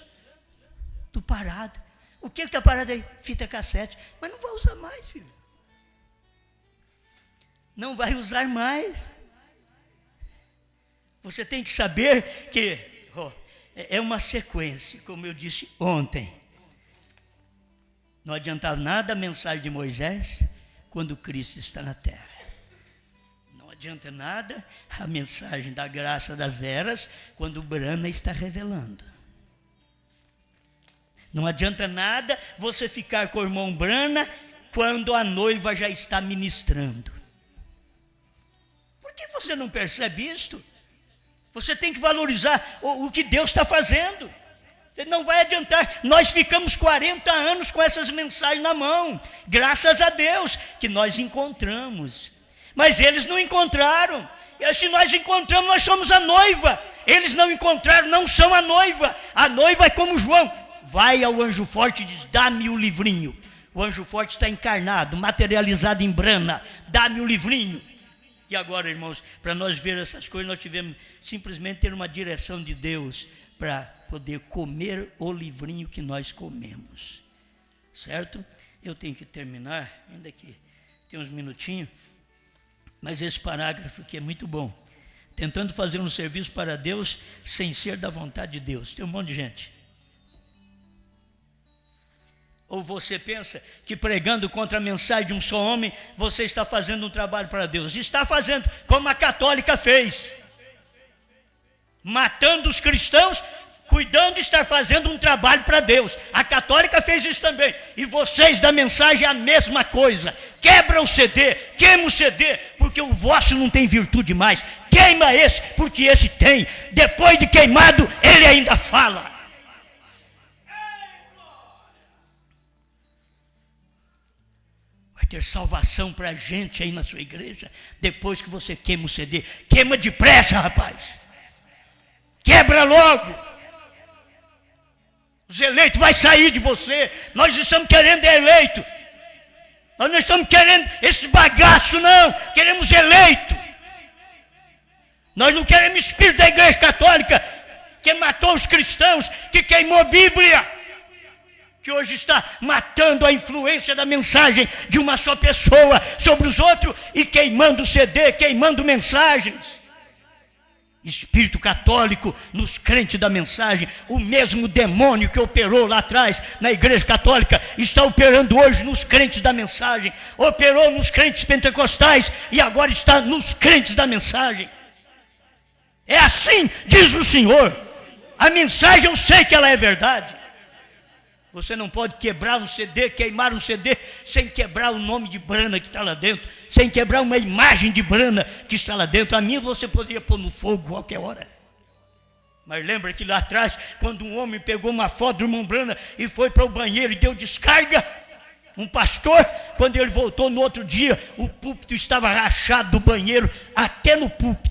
Tudo parado. O que está parado aí? Fita cassete. Mas não vai usar mais, filho. Não vai usar mais. Você tem que saber que é uma sequência, como eu disse ontem. Não adiantava nada a mensagem de Moisés quando Cristo está na terra. Não adianta nada a mensagem da graça das eras quando Brana está revelando. Não adianta nada você ficar com o irmão Brana quando a noiva já está ministrando. Por que você não percebe isto? Você tem que valorizar o que Deus está fazendo. Não vai adiantar. Nós ficamos 40 anos com essas mensagens na mão. Graças a Deus que nós encontramos. Mas eles não encontraram. E se nós encontramos, nós somos a noiva. Eles não encontraram, não são a noiva. A noiva é como João. Vai ao anjo forte e diz: dá-me o livrinho. O anjo forte está encarnado, materializado em Brana. Dá-me o livrinho. E agora, irmãos, para nós ver essas coisas, nós tivemos simplesmente ter uma direção de Deus para poder comer o livrinho que nós comemos. Certo? Eu tenho que terminar, ainda que tem uns minutinhos, mas esse parágrafo aqui é muito bom. tentando fazer um serviço para Deus sem ser da vontade de Deus. Tem um monte de gente. Ou você pensa que pregando contra a mensagem de um só homem, você está fazendo um trabalho para Deus. Está fazendo como a católica fez. Matando os cristãos, cuidando de estar fazendo um trabalho para Deus. A católica fez isso também. E vocês da mensagem a mesma coisa. Quebra o CD, queima o CD, porque o vosso não tem virtude mais. Queima esse, porque esse tem. Depois de queimado, ele ainda fala. Vai ter salvação para a gente aí na sua igreja, depois que você queima o CD. Queima depressa, rapaz. Quebra logo. Os eleitos vão sair de você. Nós estamos querendo eleito. Nós não estamos querendo esse bagaço, não. Queremos eleito. Nós não queremos espírito da igreja católica que matou os cristãos, que queimou a Bíblia, que hoje está matando a influência da mensagem de uma só pessoa sobre os outros e queimando CD, queimando mensagens. Espírito católico nos crentes da mensagem, o mesmo demônio que operou lá atrás na igreja católica, está operando hoje nos crentes da mensagem, operou nos crentes pentecostais e agora está nos crentes da mensagem. É assim, diz o Senhor. A mensagem eu sei que ela é verdade. Você não pode quebrar um CD, queimar um CD, sem quebrar o nome de Brana que está lá dentro, sem quebrar uma imagem de Brana que está lá dentro. A minha você poderia pôr no fogo qualquer hora. Mas lembra que lá atrás, quando um homem pegou uma foto do irmão Brana e foi para o banheiro e deu descarga, um pastor, quando ele voltou no outro dia, o púlpito estava rachado do banheiro até no púlpito.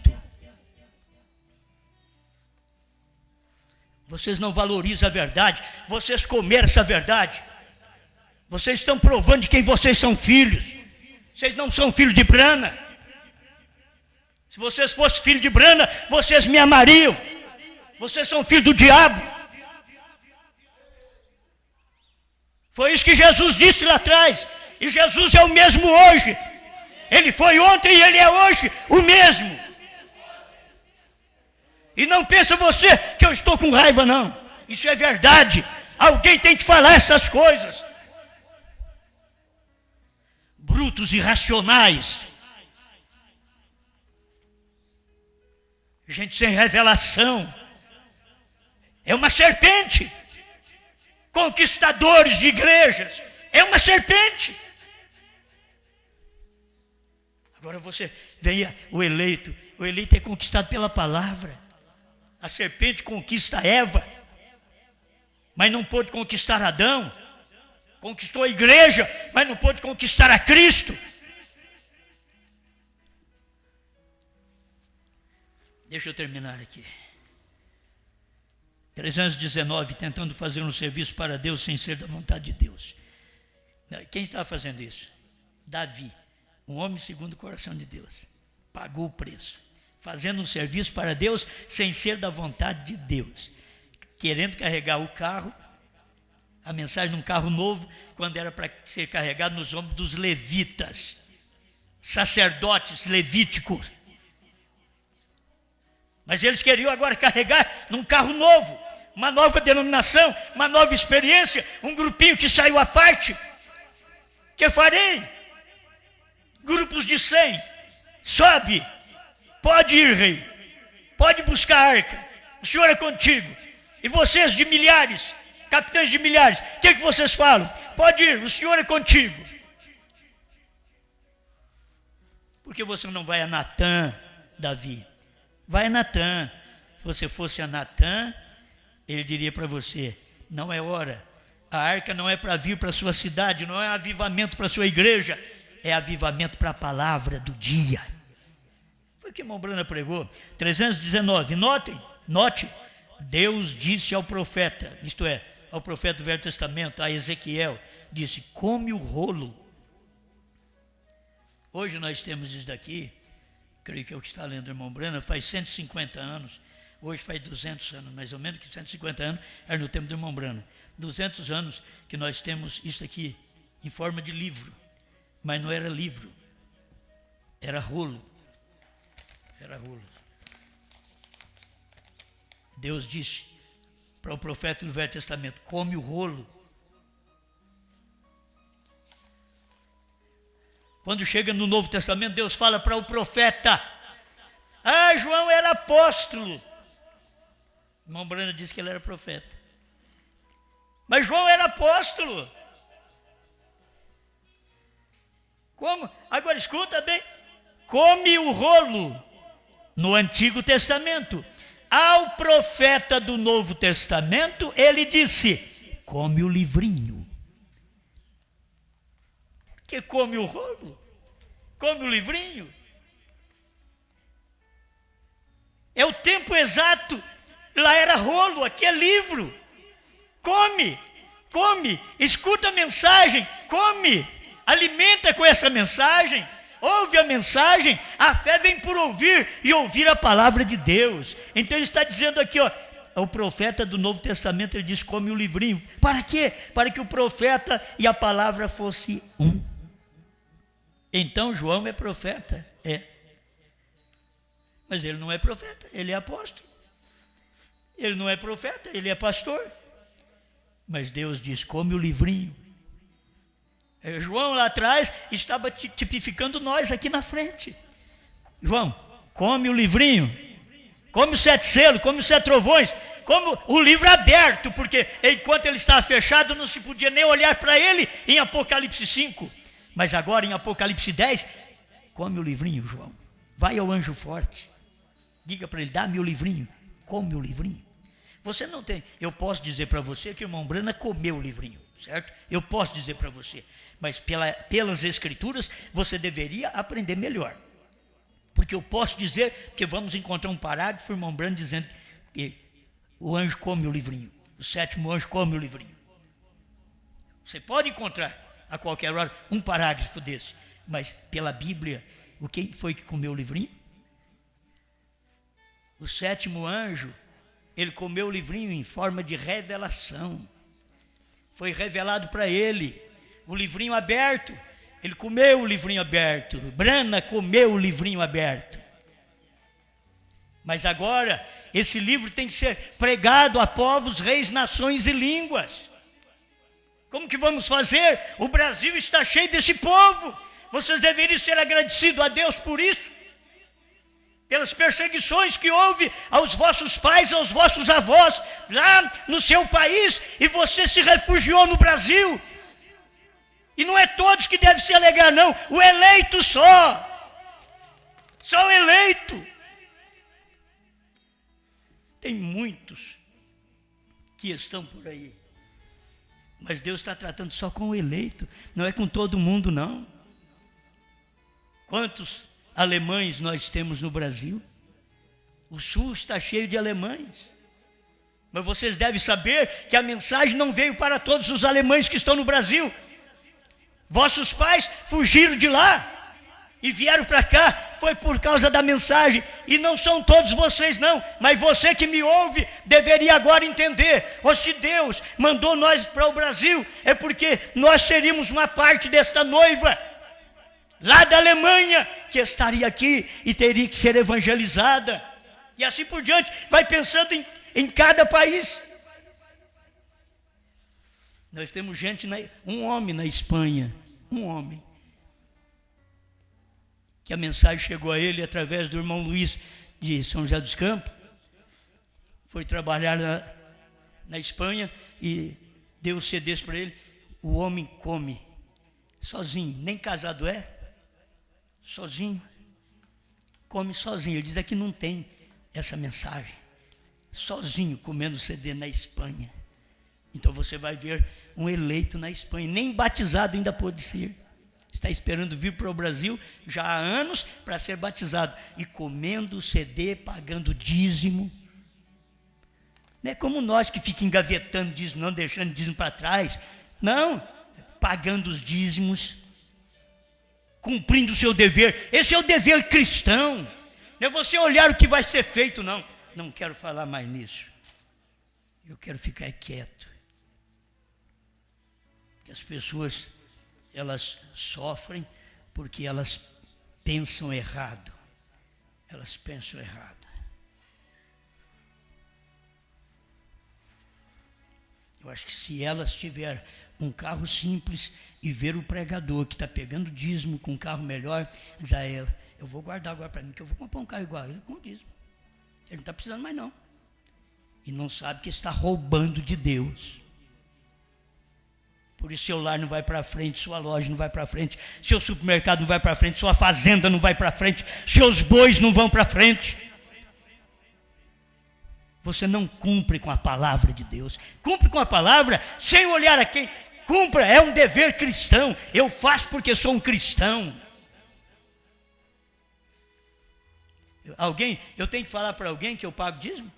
Vocês não valorizam a verdade, vocês comeram essa verdade. Vocês estão provando de quem vocês são filhos. Vocês não são filhos de Brana. Se vocês fossem filhos de Brana, vocês me amariam. Vocês são filhos do diabo. Foi isso que Jesus disse lá atrás. E Jesus é o mesmo hoje. Ele foi ontem e ele é hoje o mesmo. E não pensa você que eu estou com raiva, não. Isso é verdade. Alguém tem que falar essas coisas. Brutos irracionais. Gente sem revelação. É uma serpente. Conquistadores de igrejas. É uma serpente. Agora você veja o eleito. O eleito é conquistado pela palavra. A serpente conquista Eva, mas não pôde conquistar Adão. Conquistou a igreja, mas não pôde conquistar a Cristo. Deixa eu terminar aqui. 319, tentando fazer um serviço para Deus sem ser da vontade de Deus. Quem está fazendo isso? Davi, um homem segundo o coração de Deus. Pagou o preço. Fazendo um serviço para Deus sem ser da vontade de Deus. Querendo carregar o carro, a mensagem num carro novo, quando era para ser carregado nos ombros dos levitas, sacerdotes levíticos. Mas eles queriam agora carregar num carro novo, uma nova denominação, uma nova experiência, um grupinho que saiu à parte. Que farei? Grupos de 100, sobe. Pode ir, rei. Pode buscar a arca. O Senhor é contigo. E vocês de milhares, capitães de milhares, o que vocês falam? Pode ir, o Senhor é contigo. Por que você não vai a Natã, Davi? Vai a Natã. Se você fosse a Natã, ele diria para você, não é hora. A arca não é para vir para a sua cidade, não é avivamento para a sua igreja, é avivamento para a palavra do dia. Foi o que irmão Brana pregou. 319, note, Deus disse ao profeta, isto é, ao profeta do Velho Testamento, a Ezequiel, disse, come o rolo. Hoje nós temos isso daqui, creio que é o que está lendo o irmão Brana, faz 150 anos, hoje faz 200 anos, mais ou menos que 150 anos, era no tempo do irmão Brana. 200 anos que nós temos isso aqui, em forma de livro, mas não era livro, era rolo. Era rolo. Deus disse para o profeta do Velho Testamento: come o rolo. Quando chega no Novo Testamento, Deus fala para o profeta: João era apóstolo. O irmão Brana disse que ele era profeta. Mas João era apóstolo. Como? Agora escuta bem. Come o rolo no Antigo Testamento. Ao profeta do Novo Testamento, ele disse: come o livrinho. Por que come o rolo? Come o livrinho. É o tempo exato. Lá era rolo, aqui é livro. Come, escuta a mensagem, come, alimenta com essa mensagem, ouve a mensagem. A fé vem por ouvir e ouvir a palavra de Deus. Então ele está dizendo aqui, o profeta do Novo Testamento, ele diz: come o livrinho. Para quê? Para que o profeta e a palavra fosse um. Então João é profeta, mas ele não é profeta, ele é apóstolo. Ele não é profeta, ele é pastor. Mas Deus diz: come o livrinho. João lá atrás estava tipificando nós aqui na frente. João, come o livrinho, come os 7 selos, come os 7 trovões, come o livro aberto, porque enquanto ele estava fechado não se podia nem olhar para ele em Apocalipse 5. Mas agora em Apocalipse 10, come o livrinho, João. Vai ao anjo forte, diga para ele: dá-me o livrinho, come o livrinho. Você não tem, eu posso dizer para você que o irmão Brana comeu o livrinho, certo? Eu posso dizer para você, mas pelas escrituras você deveria aprender melhor. Porque eu posso dizer, que vamos encontrar um parágrafo, o irmão Brana dizendo que o anjo come o livrinho, o 7º anjo come o livrinho. Você pode encontrar a qualquer hora um parágrafo desse, mas pela Bíblia, quem foi que comeu o livrinho? O 7º anjo, ele comeu o livrinho em forma de revelação. Foi revelado para ele o livrinho aberto. Ele comeu o livrinho aberto. Brana comeu o livrinho aberto. Mas agora, esse livro tem que ser pregado a povos, reis, nações e línguas. Como que vamos fazer? O Brasil está cheio desse povo. Vocês deveriam ser agradecidos a Deus por isso. Pelas perseguições que houve aos vossos pais, aos vossos avós, lá no seu país, e você se refugiou no Brasil. E não é todos que devem se alegrar, não. O eleito só o eleito. Tem muitos que estão por aí, mas Deus está tratando só com o eleito, não é com todo mundo, não. Quantos alemães nós temos no Brasil? O sul está cheio de alemães. Mas vocês devem saber que a mensagem não veio para todos os alemães que estão no Brasil. Vossos pais fugiram de lá e vieram para cá, foi por causa da mensagem. E não são todos vocês não, mas você que me ouve deveria agora entender: se Deus mandou nós para o Brasil, é porque nós seríamos uma parte desta noiva lá da Alemanha, que estaria aqui e teria que ser evangelizada. E assim por diante, vai pensando em cada país. Nós temos gente, um homem na Espanha, um homem, que a mensagem chegou a ele através do irmão Luiz de São José dos Campos. Foi trabalhar na Espanha e deu o CDs para ele. O homem come sozinho, nem casado é, sozinho, come sozinho. Ele diz: aqui não tem essa mensagem, sozinho comendo CD na Espanha. Então você vai ver um eleito na Espanha, nem batizado ainda pôde ser, está esperando vir para o Brasil já há anos para ser batizado, e comendo CD, pagando dízimo. Não é como nós que fica engavetando dízimo, não deixando dízimo para trás, não, pagando os dízimos, cumprindo o seu dever. Esse é o dever cristão. Não é você olhar o que vai ser feito, não. Não quero falar mais nisso. Eu quero ficar quieto. Que as pessoas, elas sofrem porque elas pensam errado. Elas pensam errado. Eu acho que se ela tiver um carro simples e ver o pregador que está pegando dízimo com um carro melhor, diz a ela, eu vou guardar agora para mim, que eu vou comprar um carro igual a ele com dízimo. Ele não está precisando mais não. E não sabe que está roubando de Deus. Por isso seu lar não vai para frente, sua loja não vai para frente, seu supermercado não vai para frente, sua fazenda não vai para frente, seus bois não vão para frente. Você não cumpre com a palavra de Deus. Cumpre com a palavra sem olhar a quem. Cumpra, é um dever cristão. Eu faço porque sou um cristão. Eu tenho que falar para alguém que eu pago dízimo?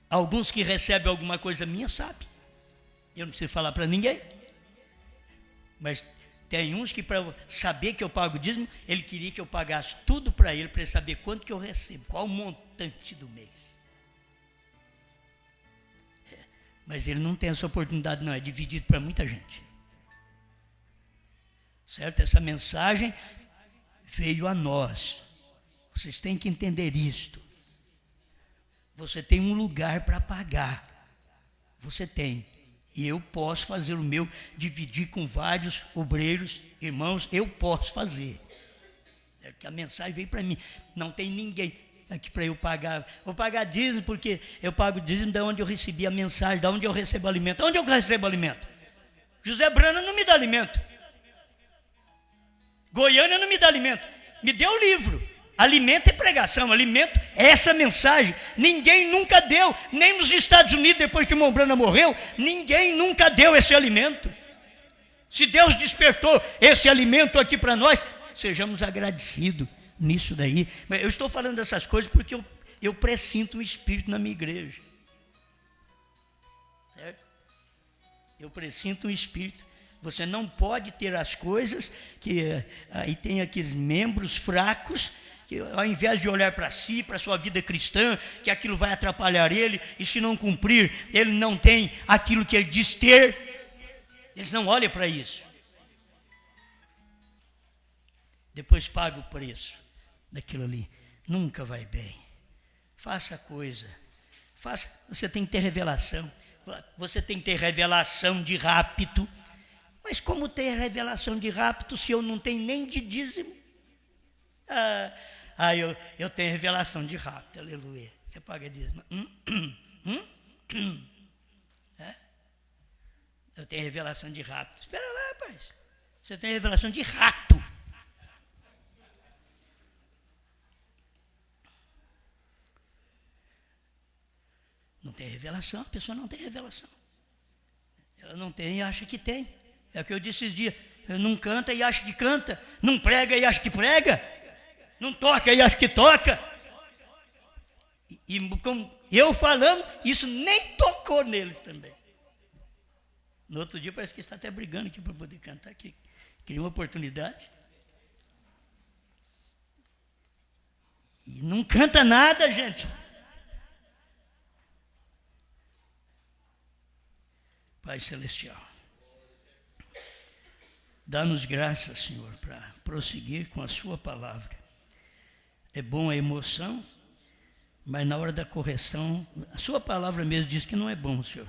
Alguns que recebem alguma coisa minha sabem. Eu não preciso falar para ninguém. Mas tem uns que, para saber que eu pago dízimo, ele queria que eu pagasse tudo para ele saber quanto que eu recebo, qual o montante do mês. Mas ele não tem essa oportunidade, não, é dividido para muita gente. Certo? Essa mensagem veio a nós. Vocês têm que entender isto. Você tem um lugar para pagar. Você tem. E eu posso fazer o meu, dividir com vários obreiros, irmãos, eu posso fazer. É que a mensagem veio para mim. Não tem ninguém aqui para eu pagar. Vou pagar dízimo porque eu pago dízimo de onde eu recebi a mensagem, de onde eu recebo alimento. Onde eu recebo alimento? José Brana não me dá alimento. Goiânia não me dá alimento. Me deu o livro. Alimento é pregação, alimento é essa mensagem. Ninguém nunca deu, nem nos Estados Unidos, depois que Mombrana morreu, ninguém nunca deu esse alimento. Se Deus despertou esse alimento aqui para nós, sejamos agradecidos nisso daí. Eu estou falando dessas coisas porque eu pressinto o Espírito na minha igreja. Certo? Eu pressinto o Espírito. Você não pode ter as coisas que aí tem aqueles membros fracos, que ao invés de olhar para si, para a sua vida cristã, que aquilo vai atrapalhar ele, e se não cumprir, ele não tem aquilo que ele diz ter, eles não olham para isso. Depois paga o preço daquilo ali. Nunca vai bem. Faça a coisa. Você tem que ter revelação. Você tem que ter revelação de rapto. Mas como ter revelação de rapto se eu não tenho nem de dízimo? Eu tenho revelação de rapto, aleluia. Você paga dízimo. Eu tenho revelação de rapto. Espera lá, rapaz. Você tem revelação de rato. Não tem revelação, a pessoa não tem revelação. Ela não tem e acha que tem. É o que eu disse esses dias. Não canta e acha que canta. Não prega e acha que prega. Não toca e acha que toca. E como eu falando, isso nem tocou neles também. No outro dia parece que está até brigando aqui para poder cantar aqui. Queria uma oportunidade. E não canta nada, gente. Pai Celestial, dá-nos graça, Senhor, para prosseguir com a sua palavra. É bom a emoção, mas na hora da correção, a sua palavra mesmo diz que não é bom, Senhor,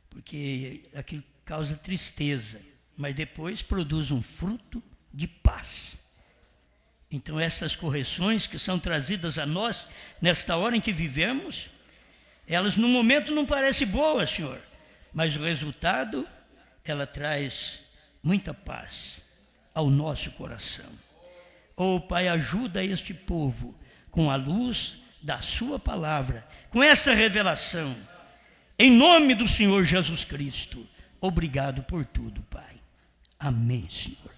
porque aquilo causa tristeza, mas depois produz um fruto de paz. Então essas correções que são trazidas a nós, nesta hora em que vivemos, elas no momento não parecem boas, Senhor, mas o resultado, ela traz muita paz ao nosso coração. Oh, Pai, ajuda este povo com a luz da sua palavra, com esta revelação. Em nome do Senhor Jesus Cristo, obrigado por tudo, Pai. Amém, Senhor.